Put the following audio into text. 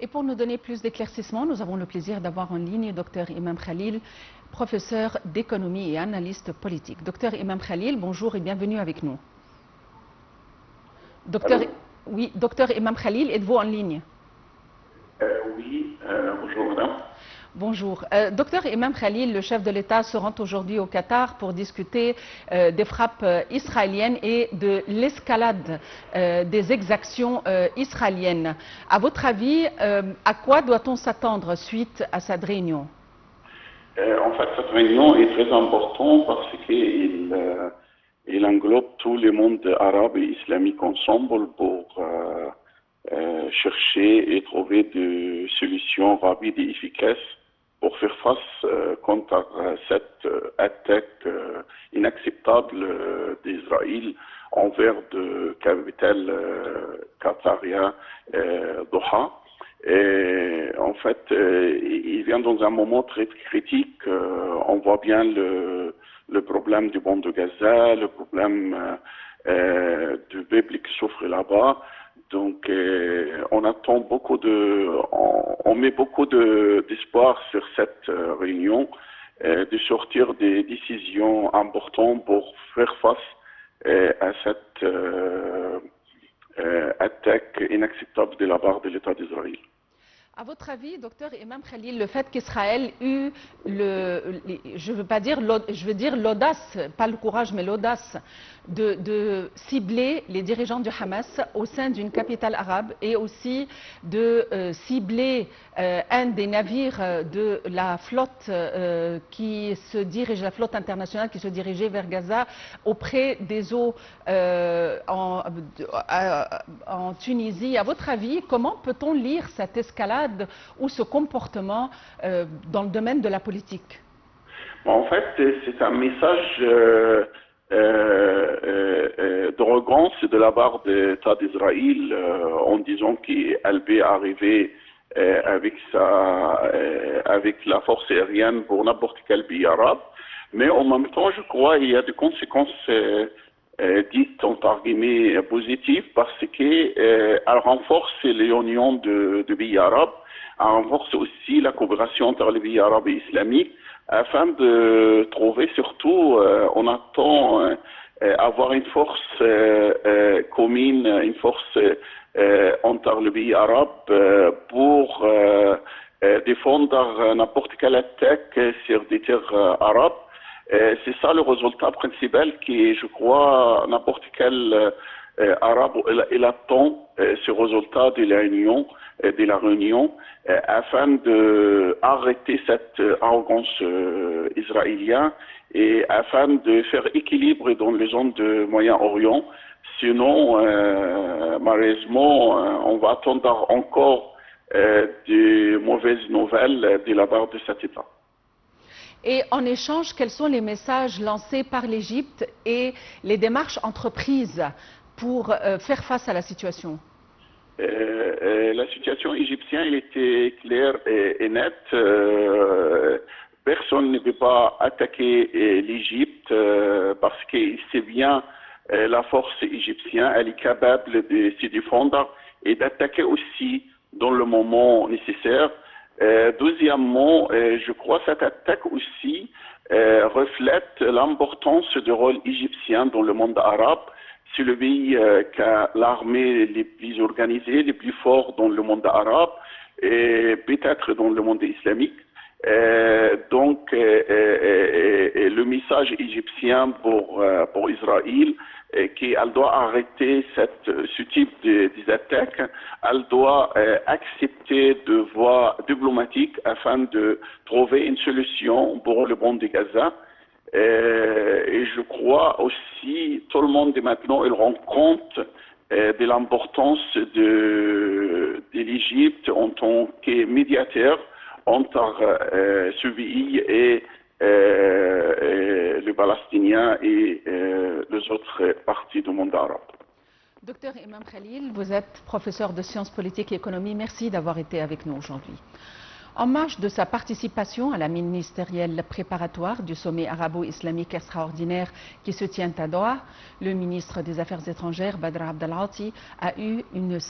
Et pour nous donner plus d'éclaircissements, nous avons le plaisir d'avoir en ligne Dr Imam Khalil, professeur d'économie et analyste politique. Dr Imam Khalil, bonjour et bienvenue avec nous. Docteur Imam Khalil, êtes-vous en ligne? Oui, bonjour madame. Bonjour. Docteur Imam Khalil, le chef de l'État, se rend aujourd'hui au Qatar pour discuter des frappes israéliennes et de l'escalade des exactions israéliennes. À votre avis, à quoi doit-on s'attendre suite à cette réunion? En fait, cette réunion est très importante parce qu'il englobe tout le monde arabe et islamique ensemble pour chercher et trouver des solutions rapides et efficaces pour faire face contre cette attaque inacceptable d'Israël envers la capitale qataria Doha. Et en fait, il vient dans un moment très critique. On voit bien le problème du banc de Gaza, le problème du peuple qui souffre là-bas. Donc, on attend beaucoup on met beaucoup d'espoir sur cette réunion, de sortir des décisions importantes pour faire face à cette attaque inacceptable de la part de l'État d'Israël. À votre avis, docteur Imam Khalil, le fait qu'Israël eut je veux dire l'audace, pas le courage, mais l'audace de cibler les dirigeants du Hamas au sein d'une capitale arabe et aussi de cibler un des navires de la flotte la flotte internationale qui se dirigeait vers Gaza auprès des eaux en Tunisie. À votre avis, comment peut-on lire cette escalade ou ce comportement dans le domaine de la politique? En fait, c'est un message d'arrogance de la part de l'État d'Israël en disant qu'elle peut arriver avec la force aérienne pour n'importe quel pays arabe. Mais en même temps, je crois qu'il y a des conséquences dites entre guillemets positives parce qu'elle renforce l'union de pays arabes, elle renforce aussi la coopération entre les pays arabes et islamiques afin de trouver surtout, on attend avoir une force commune, une force entre les pays arabes pour défendre n'importe quelle attaque sur des terres arabes. C'est ça le résultat principal qui, je crois, n'importe quel arabe il attend ce résultat de la réunion afin d'arrêter cette arrogance israélienne et afin de faire équilibre dans les zones de Moyen-Orient. Sinon, malheureusement, on va attendre encore de mauvaises nouvelles de la part de cet État. Et en échange, quels sont les messages lancés par l'Égypte et les démarches entreprises pour faire face à la situation? La situation égyptienne elle était claire et nette. Personne ne peut pas attaquer l'Égypte parce qu'il sait bien la force égyptienne, elle est capable de se défendre et d'attaquer aussi dans le moment nécessaire. Deuxièmement, je crois que cette attaque aussi reflète l'importance du rôle égyptien dans le monde arabe. C'est le pays qui a l'armée les plus organisée, les plus forts dans le monde arabe et peut-être dans le monde islamique. Donc, le message égyptien pour Israël, qu'elle doit arrêter ce type d'attaques, elle doit accepter de voies diplomatiques afin de trouver une solution pour le banc de Gaza. Et je crois aussi, tout le monde maintenant, il rend compte de l'importance de l'Égypte en tant que médiateur entre ce pays et les Palestiniens et les autres parties du monde arabe. Docteur Imam Khalil, vous êtes professeur de sciences politiques et économie. Merci d'avoir été avec nous aujourd'hui. En marge de sa participation à la ministérielle préparatoire du sommet arabo-islamique extraordinaire qui se tient à Doha, le ministre des Affaires étrangères, Badr Abdel Ati, a eu une